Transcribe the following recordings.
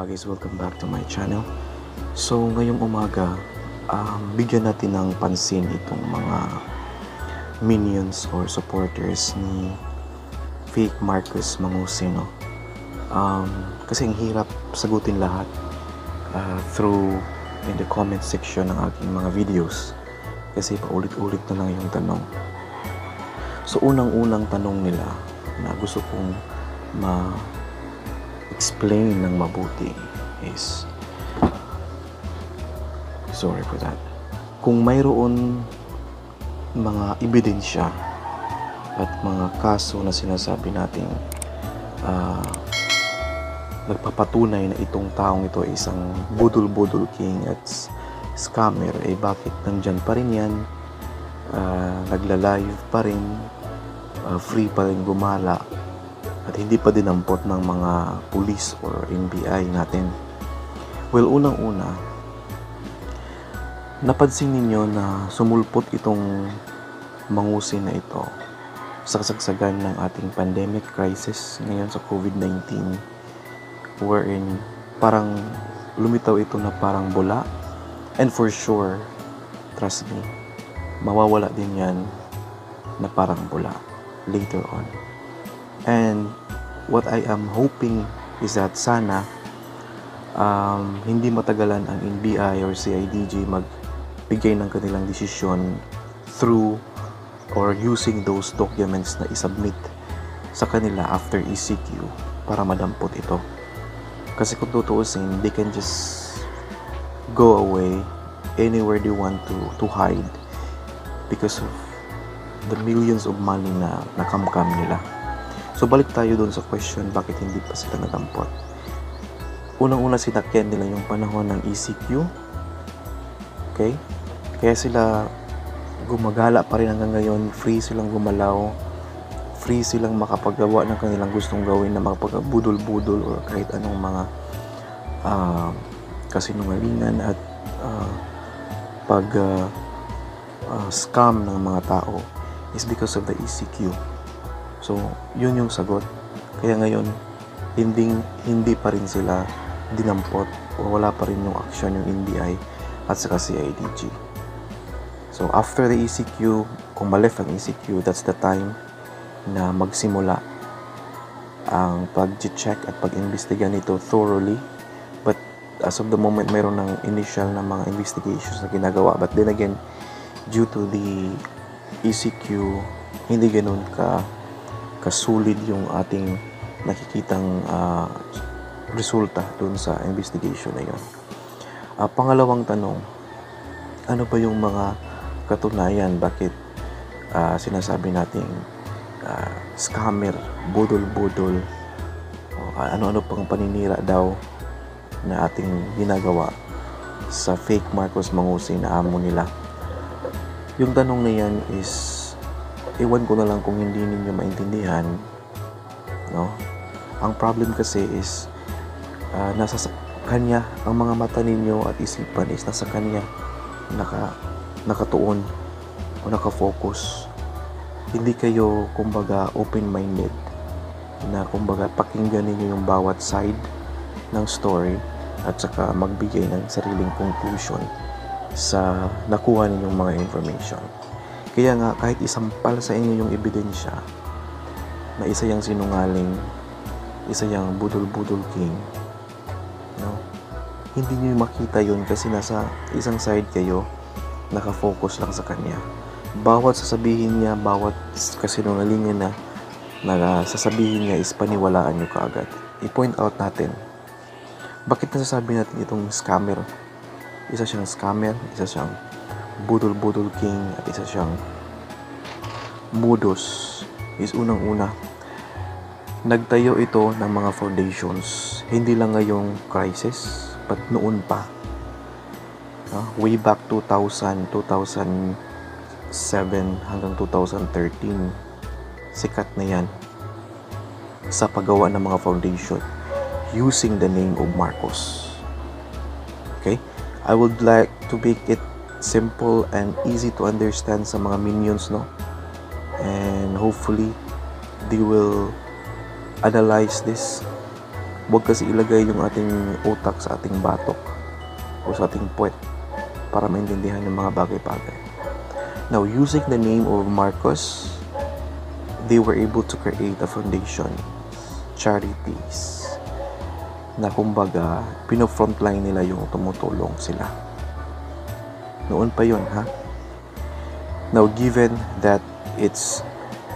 guys, welcome back to my channel. So ngayong umaga, bigyan natin ng pansin itong mga minions or supporters ni fake Marcos Mangusino. Kasi ang hirap sagutin lahat through in the comment section ng aking mga videos kasi paulit-ulit na lang yung tanong. So unang-unang tanong nila na gusto kong explain ng mabuti is, sorry for that, kung mayroon mga ebidensya at mga kaso na sinasabi natin nagpapatunay na itong taong ito ay isang budol-budol king at scammer, bakit nandyan pa rin yan, nagla-live pa rin, free pa rin gumala at hindi pa dinampot ng mga police or NBI natin. Well, unang-una, napansin ninyo na sumulpot itong Mangusin na ito sa kasagsagan ng ating pandemic crisis ngayon sa COVID-19, wherein parang lumitaw ito na parang bula, and for sure, trust me, mawawala din yan na parang bula later on. And what I am hoping is that sana hindi matagalan ang NBI or CIDG magbigay ng kanilang desisyon through or using those documents na isubmit sa kanila after ECQ para madampot ito. Kasi kung tutuusin, they can just go away anywhere they want to hide because of the millions of money na nakamkam nila. So balik tayo doon sa question, bakit hindi pa sila nadampot? Unang-una, sinakyan nila yung panahon ng ECQ. Okay? Kaya sila gumagala pa rin hanggang ngayon, free silang gumalaw, free silang makapagawa ng kanilang gustong gawin na makapag-budol-budol or kahit anong mga kasinungalingan at scam ng mga tao is because of the ECQ. So, yun yung sagot. Kaya ngayon, hindi pa rin sila dinampot o wala pa rin yung action yung NBI at saka CIDG. So, after the ECQ, kung maleft ang ECQ, that's the time na magsimula ang pag-check at pag-imbestiga nito thoroughly. But as of the moment, mayroon ng initial na mga investigations na ginagawa. But then again, due to the ECQ, hindi ganun kasulid yung ating nakikitang resulta dun sa investigation na yun. Pangalawang tanong, ano ba yung mga katunayan bakit sinasabi nating scammer, budol-budol, ano-ano pang paninira daw na ating ginagawa sa fake Marcos Mangusin na amo nila? Yung tanong na yan is, ewan ko na lang kung hindi ninyo maintindihan, no? Ang problem kasi is nasa kanya ang mga mata ninyo at isipan is nasa kanya nakatuon o nakafocus. Hindi kayo kumbaga open-minded na kumbaga pakinggan ninyo yung bawat side ng story at saka magbigay ng sariling conclusion sa nakuha ninyong mga information. Kaya nga, kahit isampal sa inyo yung ebidensya na isa yung sinungaling, isa yung budol-budol king, no? Hindi nyo makita yun kasi nasa isang side kayo, nakafocus lang sa kanya. Bawat sasabihin niya, bawat kasinungalingan na sasabihin niya is paniwalaan nyo kaagad. I-point out natin, bakit nasasabi natin itong scammer? Isa siyang scammer, isa siyang budol-budol king, at isa siyang modus is unang-una, nagtayo ito ng mga foundations hindi lang ngayong crisis but noon pa, way back 2007 hanggang 2013, sikat na yan sa paggawa ng mga foundation using the name of Marcos. Okay, I would like to make it simple and easy to understand sa mga minions, no? And hopefully they will analyze this Huwag kasi ilagay yung ating utak sa ating batok o sa ating puwet para maintindihan yung mga bagay-bagay. Now, using the name of Marcos, they were able to create a foundation, charities, na kumbaga, pino-frontline nila yung tumutulong sila. Noon pa yun, ha? Now, given that it's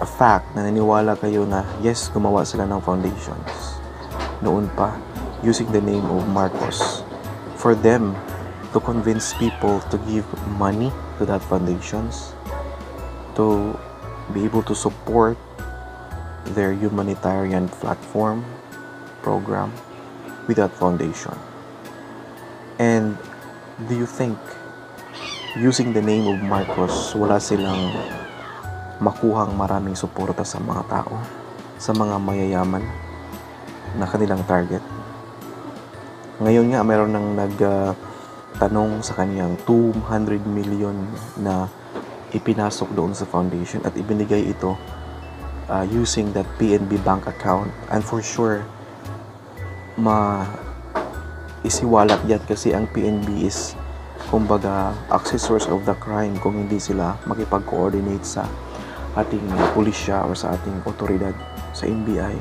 a fact na naniwala kayo na yes, gumawa sila ng foundations, noon pa, using the name of Marcos, for them to convince people to give money to that foundations, to be able to support their humanitarian platform program with that foundation. And do you think using the name of Marcos, wala silang makuhang maraming suporta sa mga tao, sa mga mayayaman na kanilang target? Ngayon nga, mayroon nang nagtanong sa kanyang 200 million na ipinasok doon sa foundation at ibinigay ito using that PNB bank account. And for sure, isiwalat yan kasi ang PNB is kumbaga accessors of the crime kung hindi sila makipag-coordinate sa ating pulisya or sa ating otoridad sa NBI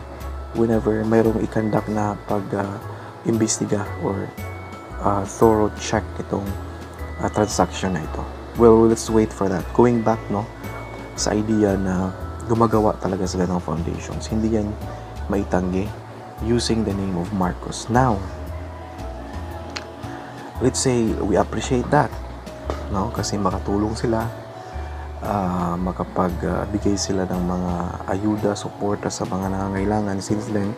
whenever mayroong ikandak na pag-imbestiga or thorough check itong transaction na ito. Well, let's wait for that. Going back sa idea na gumagawa talaga sila ng foundations, hindi yan maitanggi using the name of Marcos. Now, let's say we appreciate that, kasi makatulong sila, makapagbigay sila ng mga ayuda, suporta sa mga nangangailangan since then.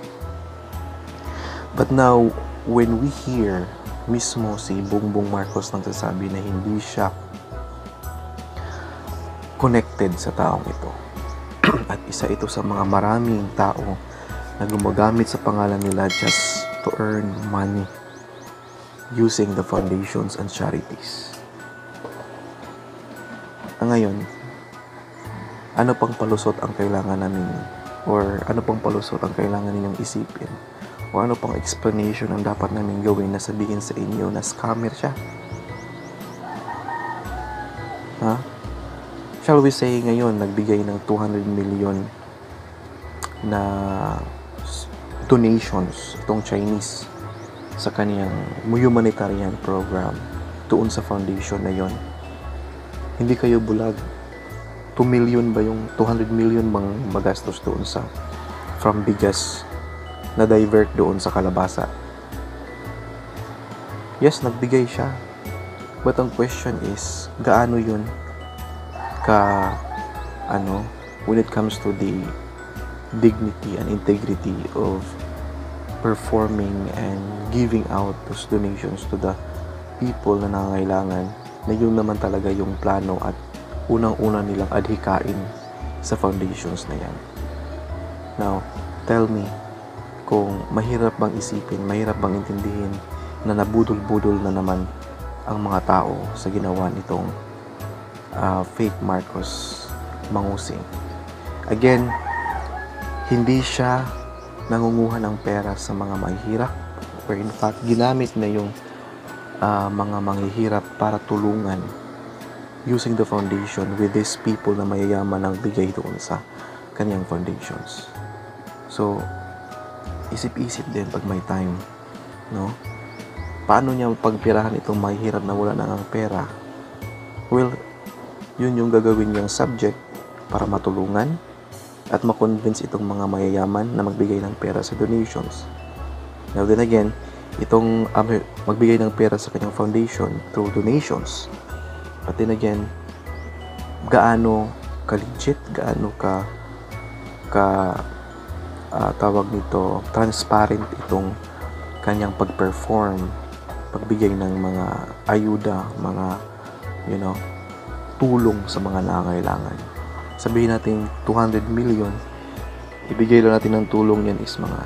But now, when we hear mismo si Bongbong Marcos nagsasabi na hindi siya connected sa taong ito at isa ito sa mga maraming tao na gumagamit sa pangalan nila just to earn money using the foundations and charities. Ngayon, ano pang palusot ang kailangan namin or ano pang palusot ang kailangan ninyong isipin o ano pang explanation ang dapat namin gawin na sabihin sa inyo na scammer siya? Shall we say ngayon nagbigay ng 200 million na donations itong Chinese sa kaniyang humanitarian program doon sa foundation na yon. Hindi kayo bulag. 2 million ba yung 200 million bang magastos doon sa from bigas na divert doon sa kalabasa? Yes, nagbigay siya. But ang question is, gaano yun when it comes to the dignity and integrity of performing and giving out those donations to the people na nangangailangan, na yun naman talaga yung plano at unang-una nilang adhikain sa foundations na yan. Now, tell me, kung mahirap bang isipin, mahirap bang intindihin na nabudol-budol na naman ang mga tao sa ginawa nitong fake Marcos Mangusing. Again, hindi siya nangunguha ng pera sa mga mahihirap, or in fact, ginamit na yung mga manghihirap para tulungan using the foundation with these people na mayayaman ang bigay doon sa kanyang foundations. So, isip-isip din pag may time, Paano niya pagpirahan itong mahihirap na wala na ng pera? Well, yun yung gagawin niyang subject para matulungan at makonvince itong mga mayayaman na magbigay ng pera sa donations. Now then again, itong magbigay ng pera sa kanyang foundation through donations. But then again, gaano ka-legit, gaano tawag nito, transparent itong kanyang pag-perform, pagbigay ng mga ayuda, mga tulong sa mga nangangailangan. Sabihin natin 200 million, ibigay lang natin ng tulong yan is mga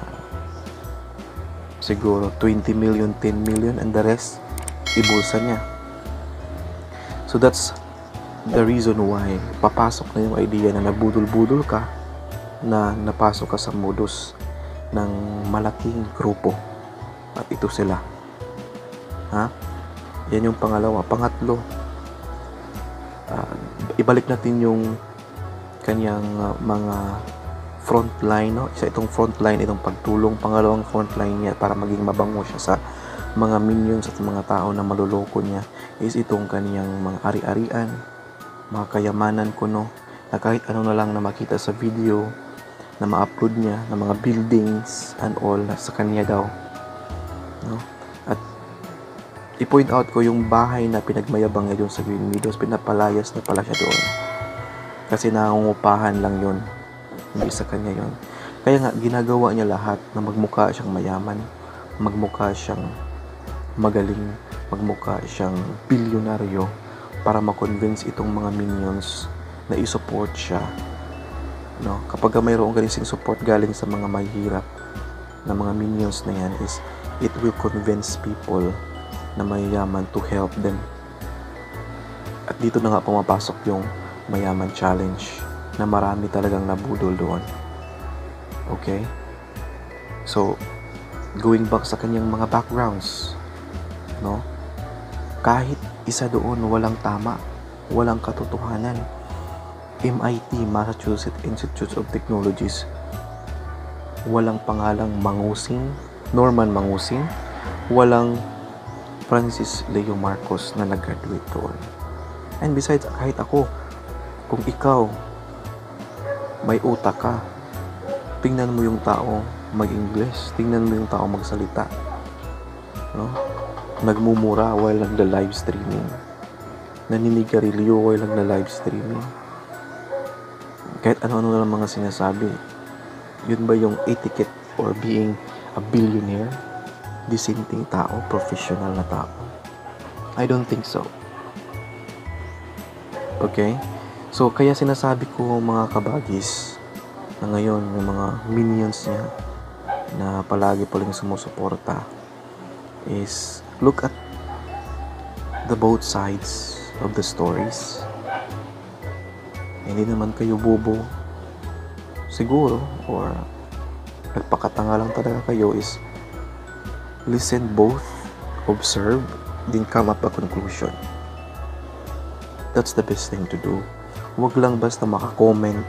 siguro 20 million, 10 million, and the rest ibulsa niya. So that's the reason why papasok na yung idea na nabudol-budol ka, na napasok ka sa modus ng malaking grupo. At ito sila. Yan yung pangalawa. Pangatlo, ibalik natin yung kanyang mga frontline, no? Isa itong frontline, itong pagtulong. Pangalawang frontline niya para maging mabango siya sa mga minions at mga tao na maluloko niya is itong kaniyang mga ari-arian, mga kayamanan kuno, na kahit ano na lang na makita sa video na ma-upload niya, na mga buildings and all sa kanya daw, no? At i-point out ko yung bahay na pinagmayabang niya doon sa Green Meadows, pinapalayas na pala siya doon kasi nangungupahan lang yun, hindi sa kanya yun. Kaya nga ginagawa niya lahat na magmukha siyang mayaman, magmukha siyang magaling, magmukha siyang bilyonaryo para ma-convince itong mga minions na i-support siya, no? Kapag mayroong ganitong support galing sa mga mahihirap na mga minions na yan, is it will convince people na mayayaman to help them. At dito na nga pumapasok yung mayaman challenge na marami talagang nabudol doon. Okay? So, going back sa kanyang mga backgrounds, no? Kahit isa doon walang tama, walang katotohanan. MIT, Massachusetts Institute of Technologies, walang pangalang Mangusing, Norman Mangusing, walang Francis Leo Marcos na nag-graduate doon. And besides, kahit ako, kung ikaw may utak ka, tingnan mo yung tao mag-English, tingnan mo yung tao magsalita, no? Nagmumura while nagla-live streaming, naninigarilyo while nagla-live streaming, kahit ano-ano na lang mga sinasabi. Yun ba yung etiquette or being a billionaire? Disenteng tao, professional na tao? I don't think so. Okay? So, kaya sinasabi ko mga kabagis na ngayon yung mga minions niya na palagi paling sumusuporta is look at the both sides of the stories. Hindi naman kayo bobo siguro, or nagpakatanga lang talaga kayo, is listen both, observe, then come up a conclusion. That's the best thing to do. Huwag lang basta maka-comment,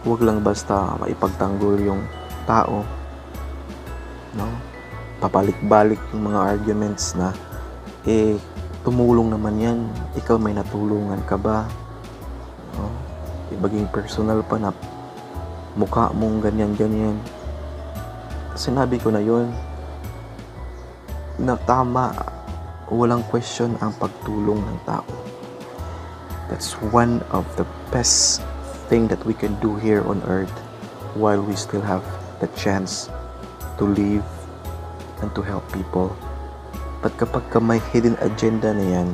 huwag lang basta maipagtanggol yung tao, no? Papalik-balik yung mga arguments na tumulong naman yan, ikaw may natulungan ka ba, no? Ibaging personal pa na mukha mong ganyan-ganyan. Sinabi ko na yun na tama, walang question ang pagtulong ng tao. That's one of the best thing that we can do here on earth while we still have the chance to live and to help people. But kapag may hidden agenda na yan,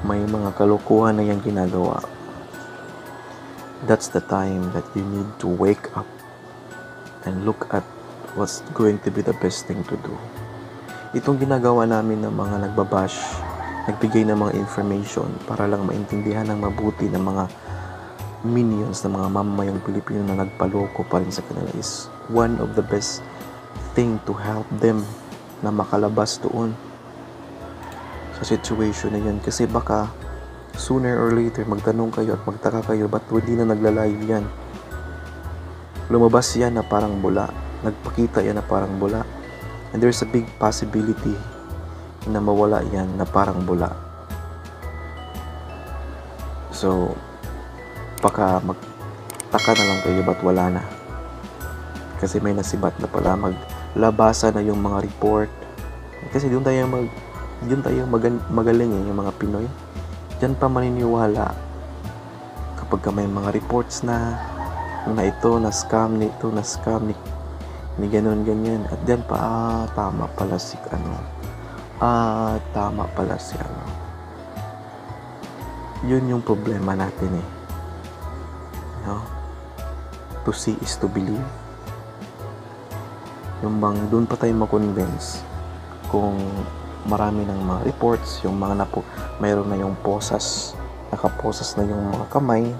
may mga kalokohan na yan ginagawa, that's the time that you need to wake up and look at what's going to be the best thing to do. Itong ginagawa namin ng mga nagbabash, nagbigay ng mga information para lang maintindihan ng mabuti ng mga minions, ng mga mamamayang Pilipino na nagpaloko pa rin sa kanila, is one of the best thing to help them na makalabas doon sa situation na yan. Kasi baka sooner or later magtanong kayo at magtaka kayo, ba't hindi na nagla-live yan? Lumabas yan na parang bula, nagpakita yan na parang bula, and there's a big possibility na mawala yan na parang bula. So baka magtaka na lang kayo ba't wala na, kasi may nasibat na pala, maglabasa na yung mga report. Kasi doon tayo magaling yung mga Pinoy. Diyan pa maniniwala kapag may mga reports na ito na scam, nito na scam, ni ganun ganyan, at diyan pa tama pala si yun yung problema natin no? To see is to believe. Yung bang doon pa tayo makonvince kung marami ng mga reports, yung mga mayroon na yung nakaposas na yung mga kamay,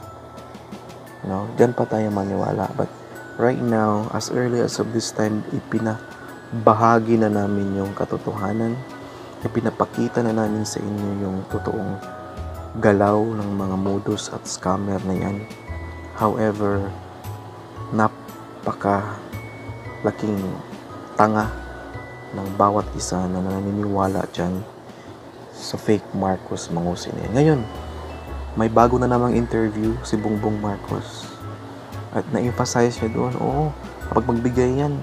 no? Diyan pa tayo maniwala. But right now, as early as of this time, ipinabahagi na namin yung katotohanan. Ipinapakita na namin sa inyo yung totoong galaw ng mga modus at scammer na yan. However, napaka-laking tanga ng bawat isa na naniniwala dyan sa fake Marcos Mangusin. Ngayon, may bago na namang interview si Bongbong Marcos. At na-emphasize niya doon, oo, kapag magbigay yan,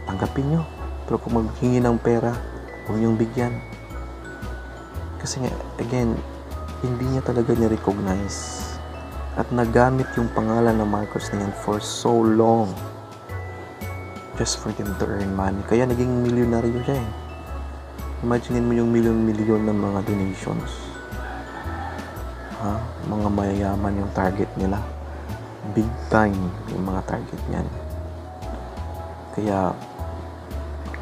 tanggapin nyo. Pero kung maghingi ng pera, huwag niyong bigyan. Kasi nga, again, hindi niya talaga ni-recognize. At nagamit yung pangalan ng Marcos na yan for so long. Just for them to earn money. Kaya naging milyonaryo siya eh. Imaginein mo yung milyon-milyon ng mga donations. Mga mayayaman yung target nila. Big time yung mga target niyan. Kaya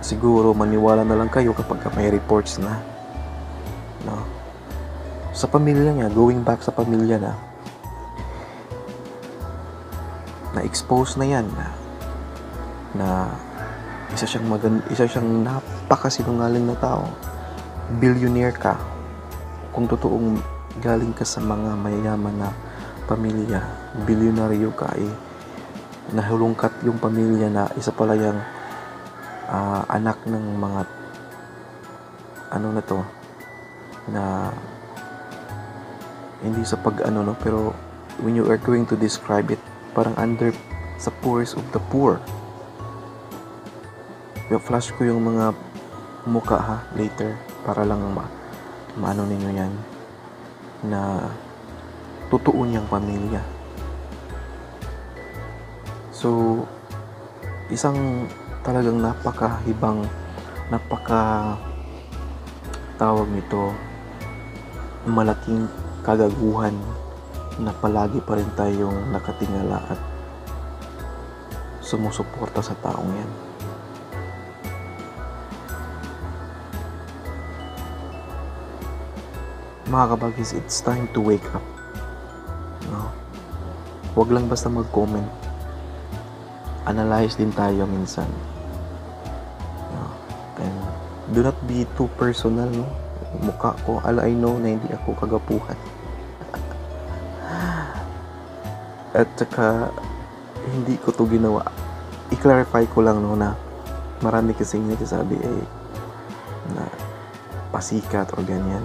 siguro maniwala na lang kayo kapag may reports na. No? Sa pamilya niya, going back sa pamilya na-expose na yan na isa siyang napakasinungaling na tao. Billionaire ka. Kung totoong galing ka sa mga mayayaman na pamilya, bilyonaryo ka nahulungkat yung pamilya na isa pala yung anak ng mga na hindi sa pero when you are going to describe it, parang under sa poorest of the poor. Flash ko yung mga mukha later para lang maano ninyo yan na totoo niyang pamilya. So, isang talagang tawag nito, malaking kagaguhan na palagi pa rin tayong nakatingala at sumusuporta sa taong yan. Mga kabagis, it's time to wake up. No? Huwag lang basta mag-comment. Analyze din tayo minsan. No? And do not be too personal. No? Mukha ko, I know na hindi ako kagapuhan. At saka, hindi ko to ginawa. I-clarify ko lang na marami kasing nagsasabi na pasikat o ganyan.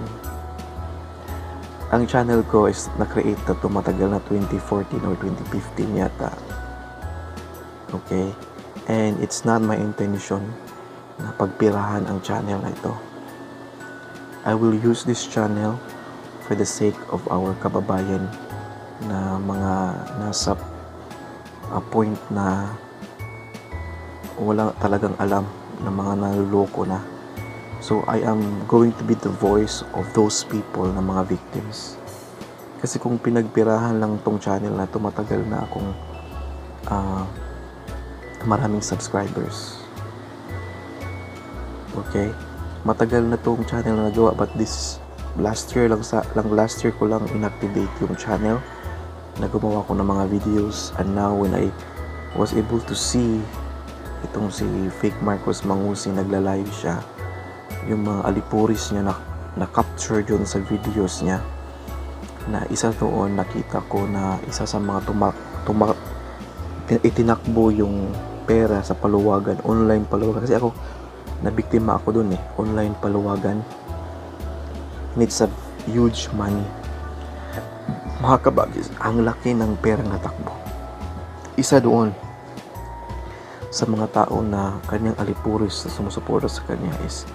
Ang channel ko is na-create na tumatagal na 2014 or 2015 yata. Okay? And it's not my intention na pagpirahan ang channel na ito. I will use this channel for the sake of our kababayan na mga nasa point na wala talagang alam na mga naluloko na. So, I am going to be the voice of those people na mga victims. Kasi kung pinagpirahan lang tong channel na ito, matagal na akong maraming subscribers. Okay? Matagal na tong channel na nagawa, but this last year ko lang inactivate yung channel na gumawa ko ng mga videos. And now, when I was able to see itong si fake Marcos Mangusin, nagla-live siya, yung mga alipuris niya na capture dun sa videos niya, na isa doon nakita ko na isa sa mga itinakbo yung pera sa paluwagan, online paluwagan, kasi ako nabiktima ako dun online paluwagan, and it's a huge money. Mga kabagis, ang laki ng pera na takbo. Isa doon sa mga tao na kanyang alipuris na sumusuporta sa kanya is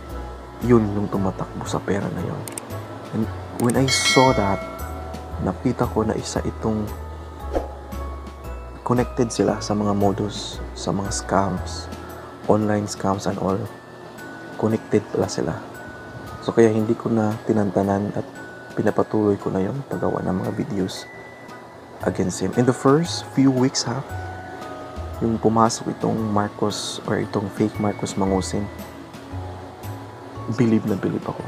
yun yung tumatakbo sa pera na yun. And when I saw that, nakita ko na isa itong connected sila sa mga modus, sa mga scams, online scams and all. Connected pala sila. So kaya hindi ko na tinantanan at pinapatuloy ko na yung paggawa ng mga videos against him. In the first few weeks yung pumasok itong Marcos or itong fake Marcos Mangusin, believe na believe ako.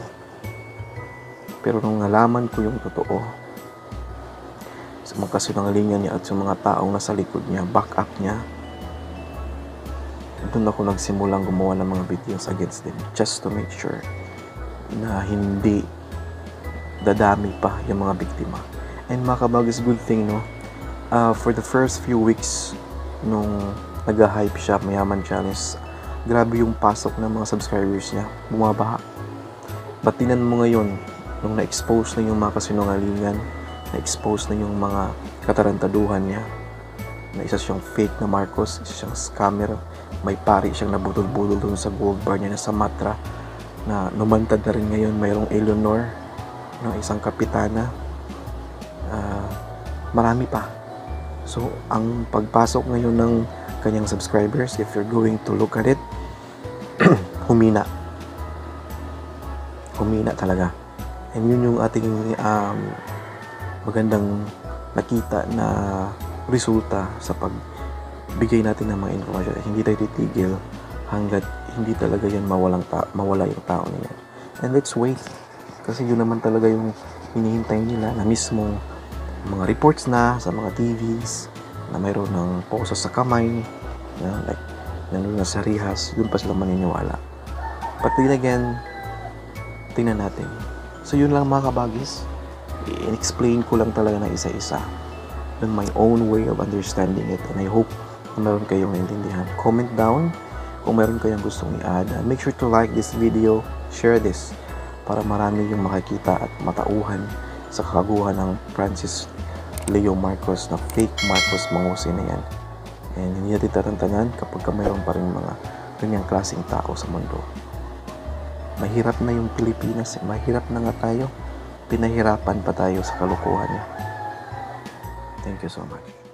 Pero nung nalaman ko yung totoo sa mga kasinungalingan niya at sa mga taong nasa likod niya, back up niya, doon ako nagsimulang gumawa ng mga videos against them just to make sure na hindi dadami pa yung mga biktima. And mga kabagis, good thing, no? For the first few weeks nung nag-hype siya, Mayaman Challenge, grabe yung pasok ng mga subscribers niya, bumabaha. But tinan mo ngayon, nung na-expose na yung mga kasinungalingan, na-expose na yung mga katarantaduhan niya, na isa siyang fake na Marcos, isa siyang scammer, may pari siyang nabudol-budol dun sa gold bar niya na sa Matra, na numantad na rin ngayon, mayroong Eleanor, na isang kapitana, marami pa. So, ang pagpasok ngayon ng kanyang subscribers, if you're going to look at it, humina talaga. And yun yung ating magandang nakita na resulta sa pagbigay natin ng mga information. Hindi tayo titigil hanggat hindi talaga yan mawala yung tao na yan. And let's wait. Kasi yun naman talaga yung hinihintay nila, na mismong mga reports na sa mga TVs na mayroon ng poso sa kamay, like nandun na sa rihas, dun pa sila maniniwala. But then again, tingnan natin. So yun lang mga kabagis, i-explain ko lang talaga na isa-isa in my own way of understanding it, and I hope na meron kayong naintindihan. Comment down kung meron kayong gustong i-add, and make sure to like this video, share this para marami yung makikita at matauhan sa kakaguhan ng Francis Leo Marcos na fake Marcos Mangusi na yan. And hindi natin tatantanan kapag mayroon pa rin mga ganyang klaseng tao sa mundo. Mahirap na yung Pilipinas, mahirap na nga tayo, pinahirapan pa tayo sa kalukuhan niya. Thank you so much.